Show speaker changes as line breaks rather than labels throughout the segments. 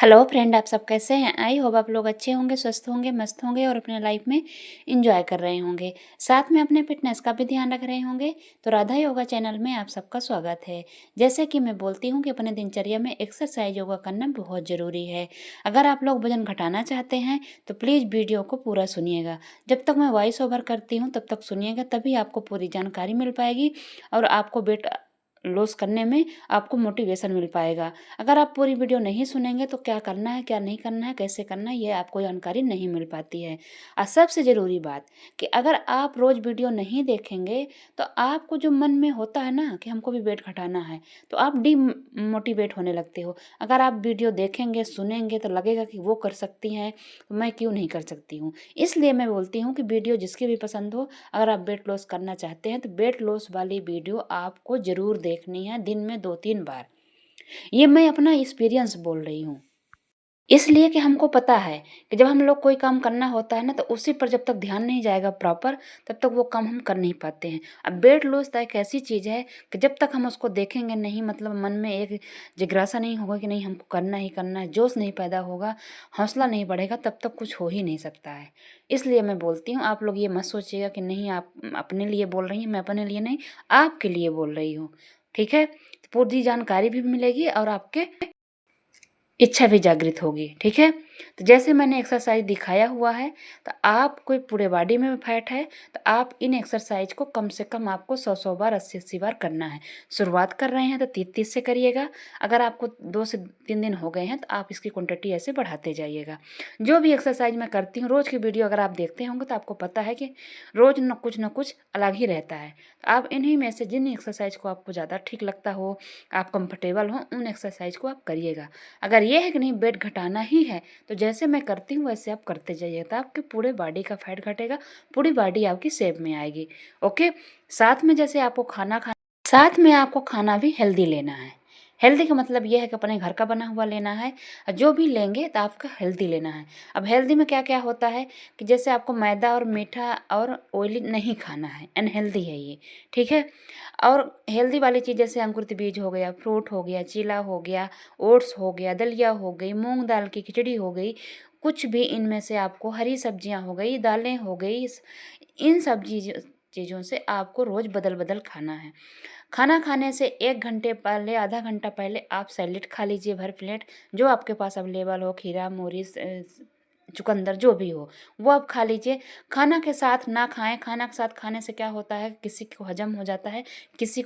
Hello friend, आप सब कैसे हैं? आई होप आप लोग अच्छे होंगे, स्वस्थ होंगे, मस्त होंगे और अपने लाइफ में इंजॉय कर रहे होंगे। साथ में अपने फिटनेस का भी ध्यान रख रहे होंगे। तो राधा योगा चैनल में आप सबका स्वागत है। जैसे कि मैं बोलती हूँ कि अपने दिनचर्या में एक्सरसाइज योगा करना बहुत ज़रूरी है। अगर आप लोग वजन घटाना चाहते हैं तो प्लीज़ वीडियो को पूरा सुनिएगा। जब तक मैं वॉइस ओवर करती हूँ तब तक सुनिएगा, तभी आपको पूरी जानकारी मिल पाएगी और आपको वेट लॉस करने में आपको मोटिवेशन मिल पाएगा। अगर आप पूरी वीडियो नहीं सुनेंगे तो क्या करना है, क्या नहीं करना है, कैसे करना है, ये आपको जानकारी नहीं मिल पाती है। और सबसे ज़रूरी बात कि अगर आप रोज़ वीडियो नहीं देखेंगे तो आपको जो मन में होता है ना कि हमको भी वेट घटाना है, तो आप डीमोटिवेट होने लगते हो। अगर आप वीडियो देखेंगे, सुनेंगे तो लगेगा कि वो कर सकती हैं तो मैं क्यों नहीं कर सकती हूँ। इसलिए मैं बोलती हूँ कि वीडियो जिसकी भी पसंद हो, अगर आप वेट लॉस करना चाहते हैं तो वेट लॉस वाली वीडियो आपको ज़रूर देखनी है, दिन में 2-3 बार। ये मैं अपना एक्सपीरियंस बोल रही हूँ। इसलिए कि हमको पता है कि जब हम लोग कोई काम करना होता है ना तो उसी पर जब तक ध्यान नहीं जाएगा प्रॉपर, तब तक वो काम हम कर नहीं पाते हैं। अब वेट लॉस तो एक ऐसी चीज़ है कि जब तक हम उसको देखेंगे नहीं, मतलब मन में एक जिज्ञासा नहीं होगा कि नहीं हमको करना ही करना है, जोश नहीं पैदा होगा, हौसला नहीं बढ़ेगा, तब तक कुछ हो ही नहीं सकता है। इसलिए मैं बोलती हूँ, आप लोग ये मत सोचिएगा कि नहीं आप अपने लिए बोल रही हैं, मैं अपने लिए नहीं, आपके लिए बोल रही हूँ। ठीक है? तो पूरी जानकारी भी मिलेगी और आपके इच्छा भी जागृत होगी। ठीक है? तो जैसे मैंने एक्सरसाइज दिखाया हुआ है, तो आप कोई पूरे बॉडी में फैट है तो आप इन एक्सरसाइज को कम से कम आपको 100-100 बार, 80-80 बार करना है। शुरुआत कर रहे हैं तो 30-30 से करिएगा। अगर आपको 2 से 3 दिन हो गए हैं तो आप इसकी क्वांटिटी ऐसे बढ़ाते जाइएगा। जो भी एक्सरसाइज मैं करती हूँ, रोज़ की वीडियो अगर आप देखते होंगे तो आपको पता है कि रोज़ न कुछ अलग ही रहता है। तो आप इन्हीं में से जिन एक्सरसाइज को आपको ज़्यादा ठीक लगता हो, आप कंफर्टेबल हो, उन एक्सरसाइज को आप करिएगा। अगर ये है कि नहीं वेट घटाना ही है तो जैसे मैं करती हूँ वैसे आप करते जाइए, तो आपके पूरे बॉडी का फैट घटेगा, पूरी बॉडी आपकी शेप में आएगी। ओके? साथ में जैसे आपको साथ में आपको खाना भी हेल्दी लेना है। हेल्दी का मतलब ये है कि अपने घर का बना हुआ लेना है, और जो भी लेंगे तो आपका हेल्दी लेना है। अब हेल्दी में क्या क्या होता है कि जैसे आपको मैदा और मीठा और ऑयली नहीं खाना है, अनहेल्दी है ये। ठीक है? और हेल्दी वाली चीज़ जैसे अंकुरित बीज हो गया, फ्रूट हो गया, चीला हो गया, ओट्स हो गया, दलिया हो गई, मूंग दाल की खिचड़ी हो गई, कुछ भी इनमें से आपको, हरी सब्जियां हो गई, दालें हो गई, इन सब चीज़ों से आपको रोज़ बदल बदल खाना है। खाना खाने से 1 घंटे पहले, आधा घंटा पहले आप सैलेड खा लीजिए भर प्लेट, जो आपके पास अवेलेबल हो, खीरा, मूली, चुकंदर जो भी हो वो आप खा लीजिए। खाना के साथ ना खाएं। खाना के साथ खाने से क्या होता है, किसी को हजम हो जाता है, किसी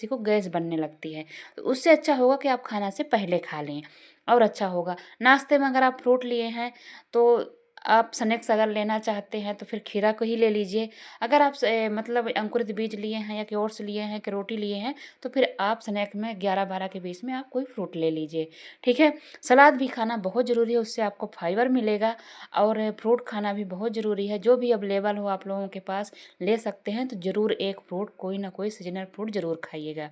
को गैस बनने लगती है। तो उससे अच्छा होगा कि आप खाना से पहले खा लें और अच्छा होगा। नाश्ते में अगर आप फ्रूट लिए हैं तो आप स्नैक्स अगर लेना चाहते हैं तो फिर खीरा को ही ले लीजिए। अगर आप मतलब अंकुरित बीज लिए हैं या कि ओट्स लिए हैं कि रोटी लिए हैं तो फिर आप स्नैक में 11-12 के बीच में आप कोई फ्रूट ले लीजिए। ठीक है? सलाद भी खाना बहुत ज़रूरी है, उससे आपको फाइबर मिलेगा। और फ्रूट खाना भी बहुत ज़रूरी है, जो भी अवेलेबल हो आप लोगों के पास ले सकते हैं, तो ज़रूर एक फ्रूट, कोई ना कोई सीजनल फ्रूट ज़रूर खाइएगा।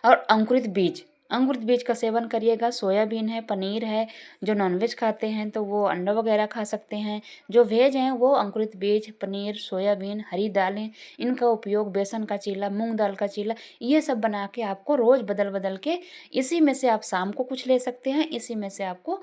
और अंकुरित बीज का सेवन करिएगा। सोयाबीन है, पनीर है, जो नॉनवेज खाते हैं तो वो अंडा वगैरह खा सकते हैं। जो वेज हैं वो अंकुरित बीज, पनीर, सोयाबीन, हरी दालें, इनका उपयोग, बेसन का चीला, मूंग दाल का चीला, ये सब बना के आपको रोज़ बदल बदल के, इसी में से आप शाम को कुछ ले सकते हैं, इसी में से आपको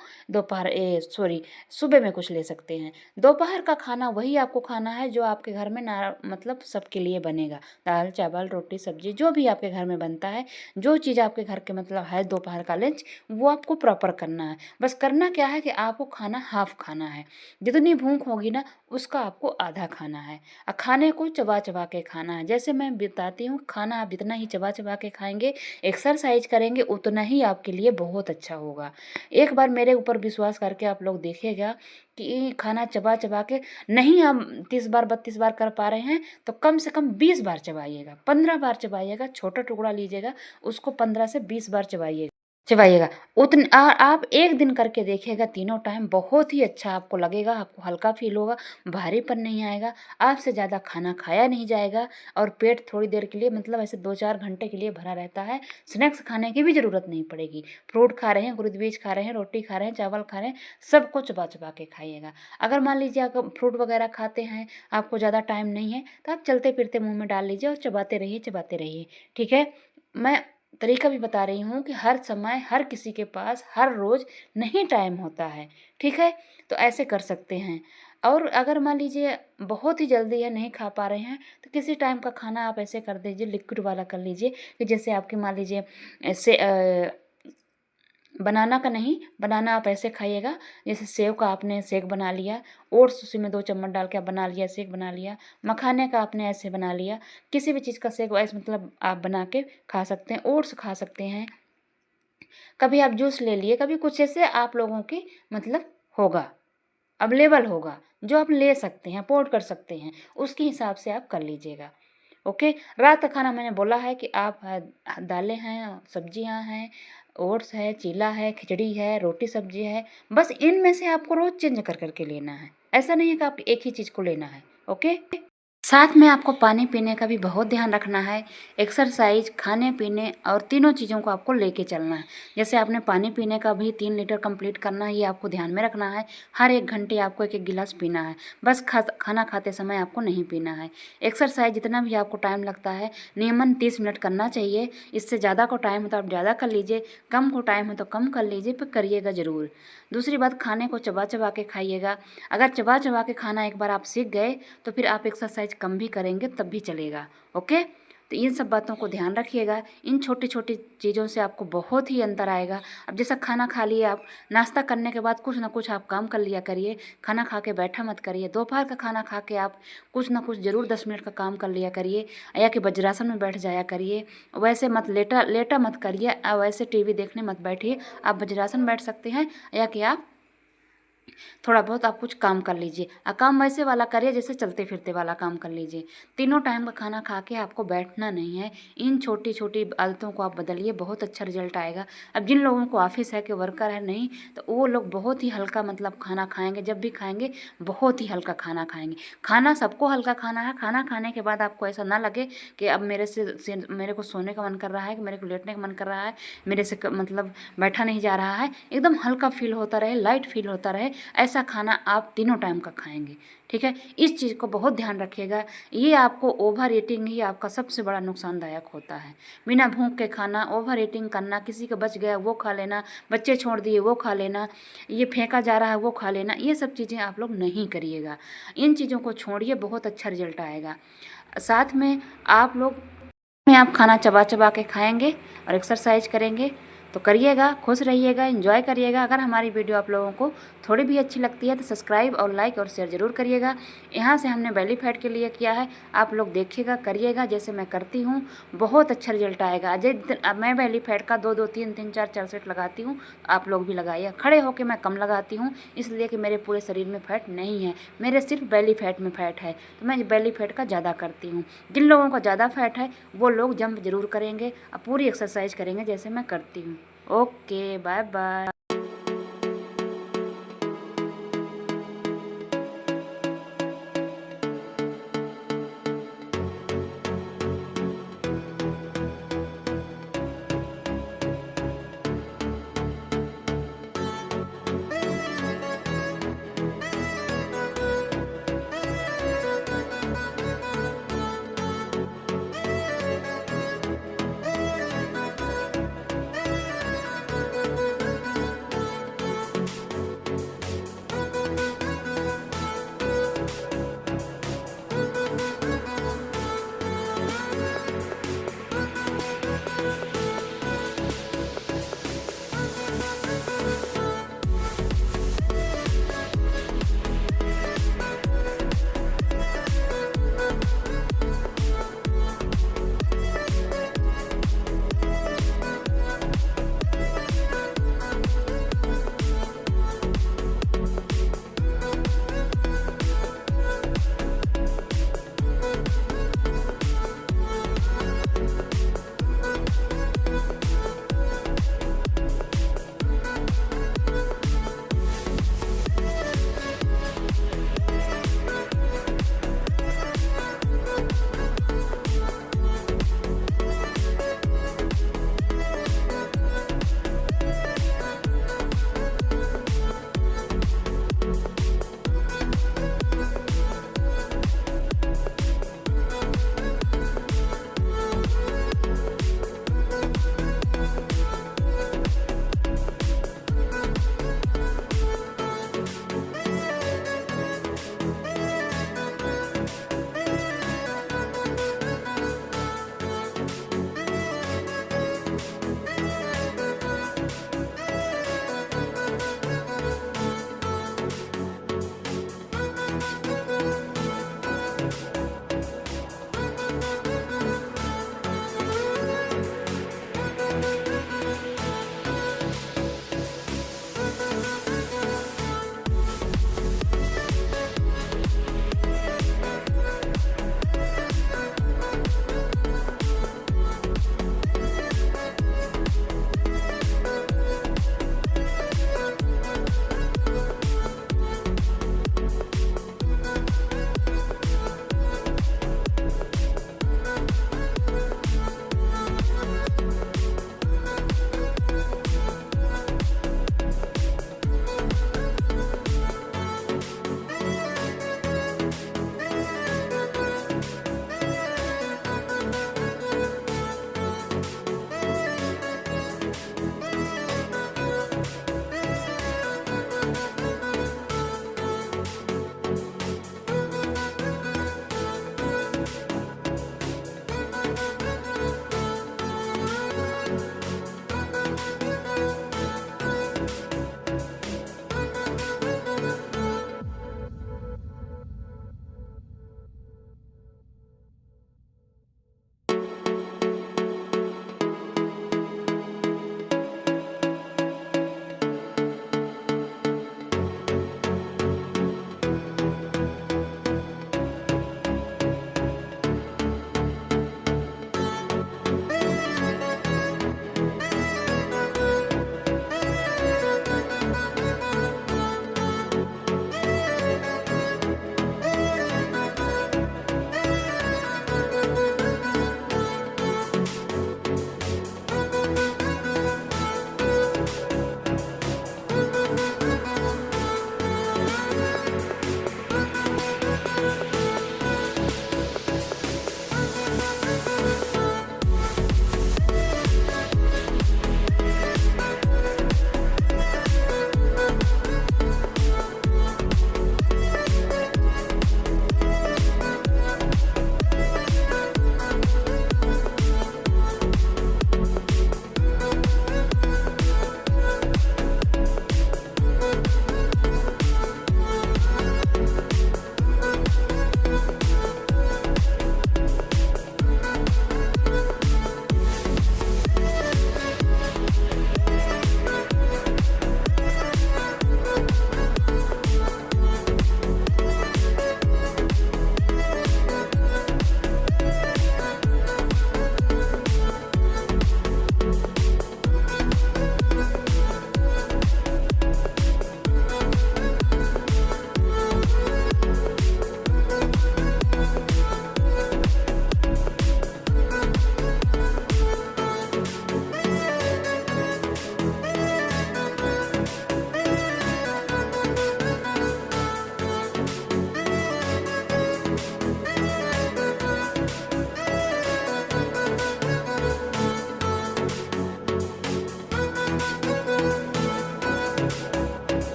सुबह में कुछ ले सकते हैं। दोपहर का खाना वही आपको खाना है जो आपके घर में ना, मतलब सबके लिए बनेगा। दाल, चावल, रोटी, सब्जी, जो भी आपके घर में बनता है, जो चीज़ आपके घर के मतलब है दोपहर का लंच, वो आपको प्रॉपर करना है। बस करना क्या है कि आपको खाना हाफ खाना है। जितनी भूख होगी ना उसका आपको आधा खाना है, और खाने को चबा चबा के खाना है। जैसे मैं बताती हूँ, खाना आप जितना ही चबा चबा के खाएंगे, एक्सरसाइज करेंगे, उतना ही आपके लिए बहुत अच्छा होगा। एक बार मेरे ऊपर विश्वास करके आप लोग देखिएगा कि खाना चबा चबा के, नहीं हम 30 बार 32 बार कर पा रहे हैं तो कम से कम 20 बार चबाइएगा, 15 बार चबाइएगा। छोटा टुकड़ा लीजिएगा, उसको 15 से 20 बार चबाइएगा। आप एक दिन करके देखिएगा, तीनों टाइम बहुत ही अच्छा आपको लगेगा। आपको हल्का फील होगा, भारीपन नहीं आएगा, आपसे ज़्यादा खाना खाया नहीं जाएगा, और पेट थोड़ी देर के लिए, मतलब ऐसे 2-4 घंटे के लिए भरा रहता है। स्नैक्स खाने की भी ज़रूरत नहीं पड़ेगी। फ्रूट खा रहे हैं, अंकुरित बीज खा रहे हैं, रोटी खा रहे हैं, चावल खा रहे हैं, सबको चबा चबा के खाइएगा। अगर मान लीजिए आप फ्रूट वगैरह खाते हैं, आपको ज़्यादा टाइम नहीं है, तो आप चलते फिरते मुँह में डाल लीजिए और चबाते रहिए, चबाते रहिए। ठीक है? मैं तरीका भी बता रही हूँ कि हर समय हर किसी के पास हर रोज़ नहीं टाइम होता है, ठीक है? तो ऐसे कर सकते हैं। और अगर मान लीजिए बहुत ही जल्दी है, नहीं खा पा रहे हैं, तो किसी टाइम का खाना आप ऐसे कर दीजिए, लिक्विड वाला कर लीजिए कि जैसे आपकी मान लीजिए ऐसे बनाना का नहीं, बनाना आप ऐसे खाइएगा जैसे सेव का आपने शेक बना लिया, ओट्स उसी में 2 चम्मच डाल के आप बना लिया, शेक बना लिया, मखाने का आपने ऐसे बना लिया, किसी भी चीज़ का शेक ऐसे मतलब आप बना के खा सकते हैं, ओट्स खा सकते हैं। कभी आप जूस ले लिए, कभी कुछ ऐसे आप लोगों की मतलब होगा, अवेलेबल होगा, जो आप ले सकते हैं, अफ़ोर्ड कर सकते हैं, उसके हिसाब से आप कर लीजिएगा। ओके, रात का खाना मैंने बोला है कि आप दालें हैं, सब्जियां हैं, ओट्स है, चीला है, खिचड़ी है, रोटी सब्जी है, बस इनमें से आपको रोज़ चेंज कर कर के लेना है। ऐसा नहीं है कि आप एक ही चीज़ को लेना है। ओके, साथ में आपको पानी पीने का भी बहुत ध्यान रखना है। एक्सरसाइज, खाने पीने और तीनों चीज़ों को आपको लेके चलना है। जैसे आपने पानी पीने का भी 3 लीटर कंप्लीट करना है, ये आपको ध्यान में रखना है। हर 1 घंटे आपको 1-1 गिलास पीना है, बस खाना खाते समय आपको नहीं पीना है। एक्सरसाइज जितना भी आपको टाइम लगता है नियमन 30 मिनट करना चाहिए। इससे ज़्यादा को टाइम हो तो आप ज़्यादा कर लीजिए, कम को टाइम हो तो कम कर लीजिए, पर करिएगा ज़रूर। दूसरी बात, खाने को चबा चबा के खाइएगा। अगर चबा चबा के खाना एक बार आप सीख गए तो फिर आप एक्सरसाइज कम भी करेंगे तब भी चलेगा। ओके, तो इन सब बातों को ध्यान रखिएगा। इन छोटी छोटी चीज़ों से आपको बहुत ही अंतर आएगा। अब जैसा खाना खा लिए आप, नाश्ता करने के बाद कुछ ना कुछ आप काम कर लिया करिए, खाना खा के बैठा मत करिए। दोपहर का खाना खा के आप कुछ ना कुछ ज़रूर 10 मिनट का काम कर लिया करिए, या कि वज्रासन में बैठ जाया करिए। वैसे मत लेटा लेटा मत करिए, वैसे टीवी देखने मत बैठिए। आप वज्रासन बैठ सकते हैं, या कि आप थोड़ा बहुत आप कुछ काम कर लीजिए। काम वैसे वाला करिए जैसे चलते फिरते वाला काम कर लीजिए। तीनों टाइम का खाना खा के आपको बैठना नहीं है। इन छोटी छोटी आदतों को आप बदलिए, बहुत अच्छा रिजल्ट आएगा। अब जिन लोगों को ऑफिस है कि वर्कर है नहीं, तो वो लोग बहुत ही हल्का मतलब खाना खाएंगे, जब भी खाएंगे बहुत ही हल्का खाना खाएंगे। खाना सबको हल्का खाना है। खाना खाने के बाद आपको ऐसा ना लगे कि अब मेरे को सोने का मन कर रहा है, कि मेरे को लेटने का मन कर रहा है, मेरे से मतलब बैठा नहीं जा रहा है। एकदम हल्का फील होता रहे, लाइट फील होता रहे, ऐसा खाना आप तीनों टाइम का खाएंगे। ठीक है, इस चीज़ को बहुत ध्यान रखिएगा। ये आपको ओवर ईटिंग ही आपका सबसे बड़ा नुकसानदायक होता है। बिना भूख के खाना, ओवर ईटिंग करना, किसी का बच गया वो खा लेना, बच्चे छोड़ दिए वो खा लेना, ये फेंका जा रहा है वो खा लेना, ये सब चीज़ें आप लोग नहीं करिएगा। इन चीज़ों को छोड़िए, बहुत अच्छा रिजल्ट आएगा। साथ में आप खाना चबा चबा के खाएंगे और एक्सरसाइज करेंगे, तो करिएगा, खुश रहिएगा, एंजॉय करिएगा। अगर हमारी वीडियो आप लोगों को थोड़ी भी अच्छी लगती है तो सब्सक्राइब और लाइक और शेयर ज़रूर करिएगा। यहाँ से हमने बेली फैट के लिए किया है, आप लोग देखिएगा, करिएगा जैसे मैं करती हूँ, बहुत अच्छा रिजल्ट आएगा। अब मैं बेली फैट का 2-2 3-3 4-4 सेट लगाती हूँ, आप लोग भी लगाइए। खड़े होकर मैं कम लगाती हूँ, इसलिए कि मेरे पूरे शरीर में फैट नहीं है, मेरे सिर्फ बेली फैट में फैट है, तो मैं बेली फैट का ज़्यादा करती हूँ। जिन लोगों का ज़्यादा फैट है वो लोग जंप जरूर करेंगे और पूरी एक्सरसाइज करेंगे जैसे मैं करती हूँ। Okay, bye bye.